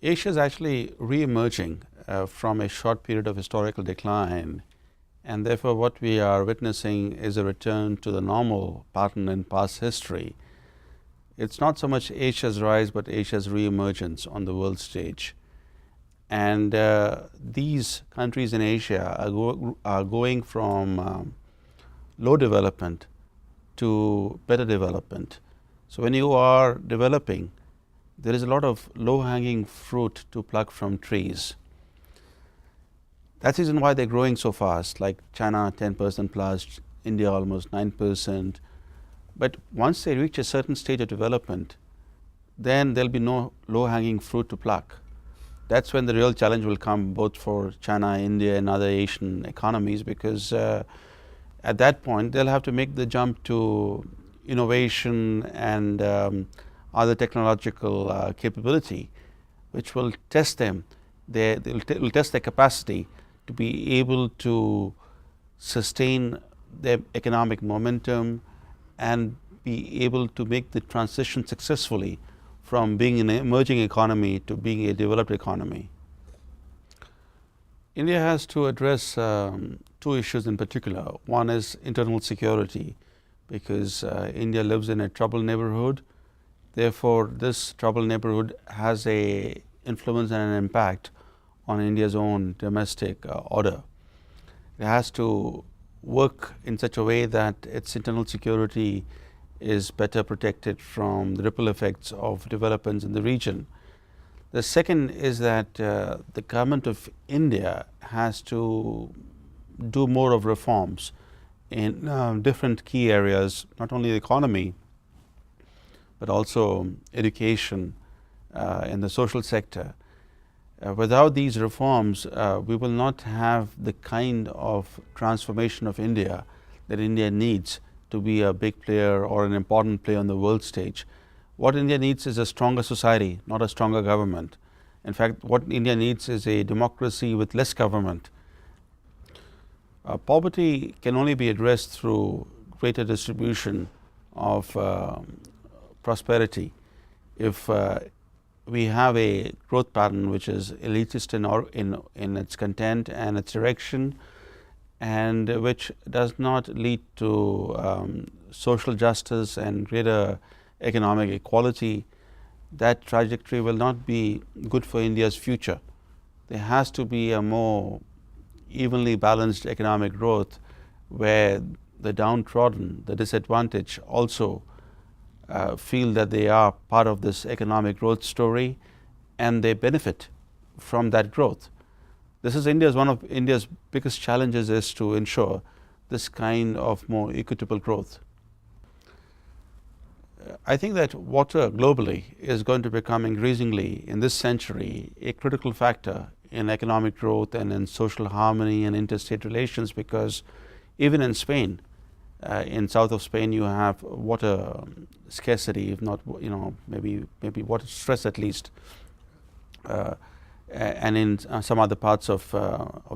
Asia is actually re-emerging from a short period of historical decline, and therefore what we are witnessing is a return to the normal pattern in past history. It's not so much Asia's rise, but Asia's re-emergence on the world stage. And these countries in Asia are going from low development to better development. So when you are developing, there is a lot of low-hanging fruit to pluck from trees. That's the reason why they're growing so fast, like China 10% plus, India almost 9%. But once they reach a certain stage of development, then there'll be no low-hanging fruit to pluck. That's when the real challenge will come, both for China, India, and other Asian economies, because at that point they'll have to make the jump to innovation and other technological capability, which will test them. Will test their capacity to be able to sustain their economic momentum and be able to make the transition successfully from being an emerging economy to being a developed economy. India has to address two issues in particular. One is internal security, because India lives in a troubled neighborhood. Therefore, this troubled neighborhood has a influence and an impact on India's own domestic order. It has to work in such a way that its internal security is better protected from the ripple effects of developments in the region. The second is that the government of India has to do more of reforms in different key areas, not only the economy, but also education in the social sector. Without these reforms, we will not have the kind of transformation of India that India needs to be a big player or an important player on the world stage. What India needs is a stronger society, not a stronger government. In fact, what India needs is a democracy with less government. Poverty can only be addressed through greater distribution of prosperity. If we have a growth pattern which is elitist in its content and its direction, and which does not lead to social justice and greater economic equality, that trajectory will not be good for India's future. There has to be a more evenly balanced economic growth where the downtrodden, the disadvantaged also feel that they are part of this economic growth story and they benefit from that growth. This is one of India's biggest challenges, is to ensure this kind of more equitable growth. I think that water globally is going to become increasingly in this century a critical factor in economic growth and in social harmony and interstate relations, because even in Spain, in south of Spain, you have water scarcity, if not, maybe water stress at least, and in some other parts of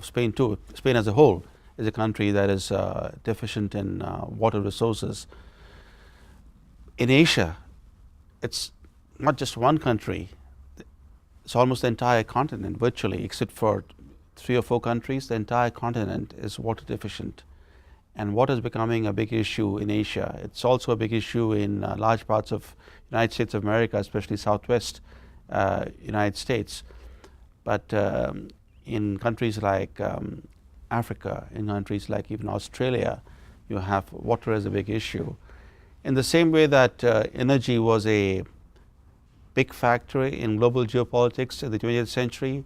Spain too. Spain as a whole is a country that is deficient in water resources. In Asia, it's not just one country, it's almost the entire continent virtually, except for 3 or 4 countries. The entire continent is water deficient. And water is becoming a big issue in Asia. It's also a big issue in large parts of United States of America, especially Southwest United States. But in countries like Africa, in countries like even Australia, you have water as a big issue. In the same way that energy was a big factor in global geopolitics in the 20th century,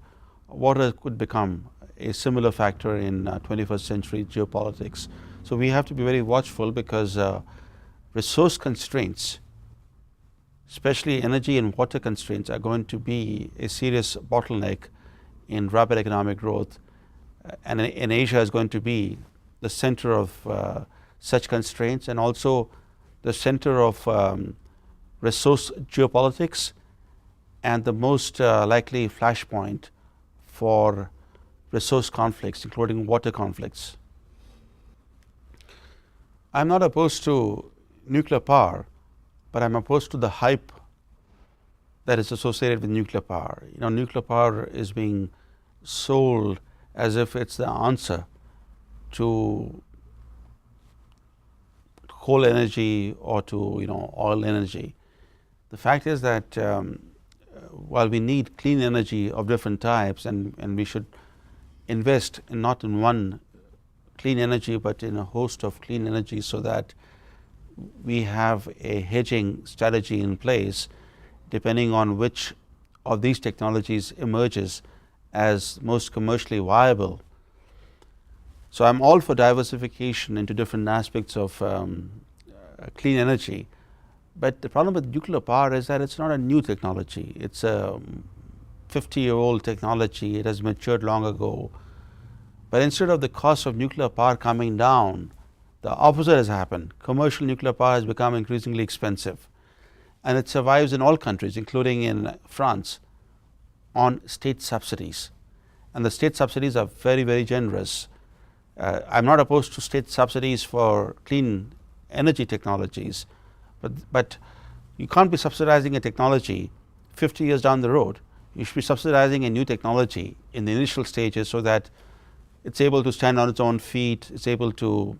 water could become a similar factor in 21st century geopolitics. So we have to be very watchful, because resource constraints, especially energy and water constraints, are going to be a serious bottleneck in rapid economic growth. And in Asia is going to be the center of such constraints, and also the center of resource geopolitics, and the most likely flashpoint for resource conflicts, including water conflicts. I'm not opposed to nuclear power, but I'm opposed to the hype that is associated with nuclear power. Nuclear power is being sold as if it's the answer to coal energy or to oil energy. The fact is that while we need clean energy of different types, and we should invest not in one clean energy but in a host of clean energy, so that we have a hedging strategy in place depending on which of these technologies emerges as most commercially viable. So I'm all for diversification into different aspects of clean energy, but the problem with nuclear power is that it's not a new technology. It's a 50-year-old technology. It has matured long ago. But instead of the cost of nuclear power coming down, the opposite has happened. Commercial nuclear power has become increasingly expensive, and it survives in all countries, including in France, on state subsidies. And the state subsidies are very, very generous. I'm not opposed to state subsidies for clean energy technologies, but you can't be subsidizing a technology 50 years down the road. You should be subsidizing a new technology in the initial stages so that it's able to stand on its own feet, it's able to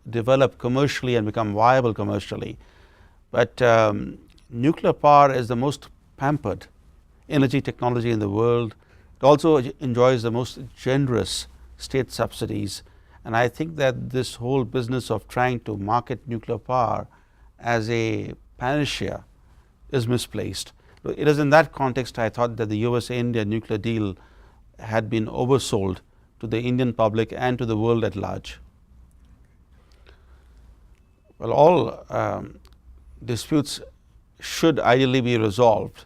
develop commercially and become viable commercially. But nuclear power is the most pampered energy technology in the world. It also enjoys the most generous state subsidies, and I think that this whole business of trying to market nuclear power as a panacea is misplaced. It is in that context I thought that the US-India nuclear deal had been oversold to the Indian public and to the world at large. Well, all disputes should ideally be resolved,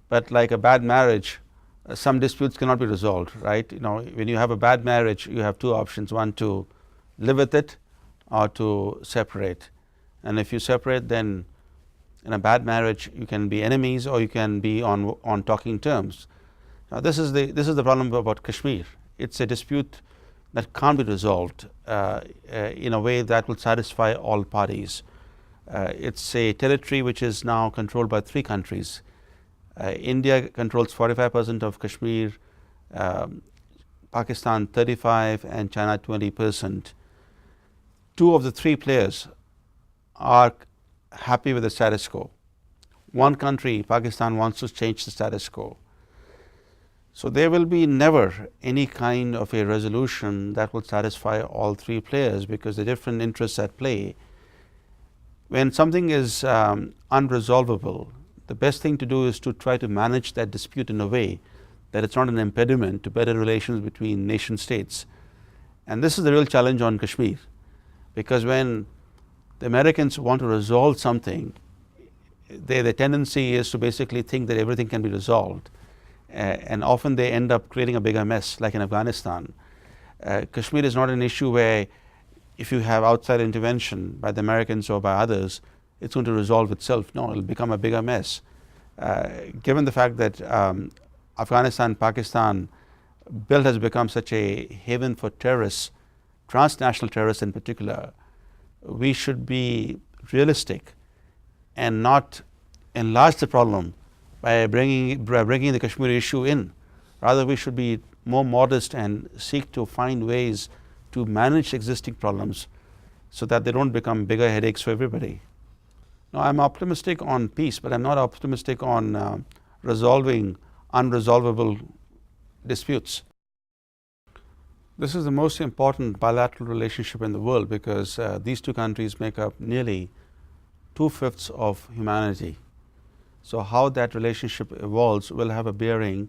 but like a bad marriage, some disputes cannot be resolved, right? When you have a bad marriage, you have two options: one, to live with it, or to separate. And if you separate, then in a bad marriage you can be enemies or you can be on talking terms. Now this is the problem about Kashmir. It's a dispute that can't be resolved in a way that will satisfy all parties. It's a territory which is now controlled by three countries. India controls 45% of Kashmir, Pakistan 35%, and China 20%. Two of the three players are happy with the status quo. One country, Pakistan, wants to change the status quo. So there will be never any kind of a resolution that will satisfy all three players, because the different interests at play. When something is unresolvable, the best thing to do is to try to manage that dispute in a way that it's not an impediment to better relations between nation states. And this is the real challenge on Kashmir, because when the Americans want to resolve something, the tendency is to basically think that everything can be resolved, and often they end up creating a bigger mess, like in Afghanistan. Kashmir is not an issue where if you have outside intervention by the Americans or by others, it's going to resolve itself. No, it'll become a bigger mess. Given the fact that Afghanistan, Pakistan belt has become such a haven for terrorists, transnational terrorists in particular, we should be realistic and not enlarge the problem by bringing the Kashmir issue in. Rather, we should be more modest and seek to find ways to manage existing problems so that they don't become bigger headaches for everybody. Now, I'm optimistic on peace, but I'm not optimistic on resolving unresolvable disputes. This is the most important bilateral relationship in the world, because these two countries make up nearly 2/5 of humanity. So how that relationship evolves will have a bearing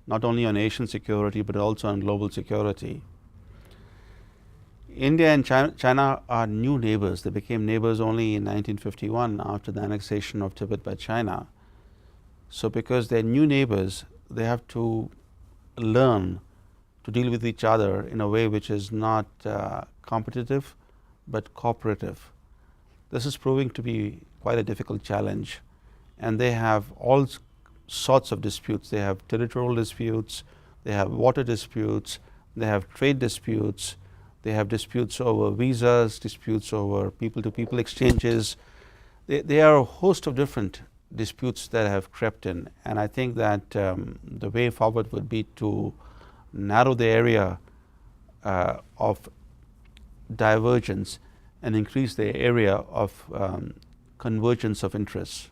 not only on Asian security but also on global security. India and China are new neighbors. They became neighbors only in 1951 after the annexation of Tibet by China. So because they're new neighbors, they have to learn to deal with each other in a way which is not competitive but cooperative. This is proving to be quite a difficult challenge, and they have all sorts of disputes. They have territorial disputes, they have water disputes, they have trade disputes, they have disputes over visas, disputes over people-to-people exchanges. They are a host of different disputes that have crept in. And I think that the way forward would be to narrow the area of divergence and increase the area of convergence of interests.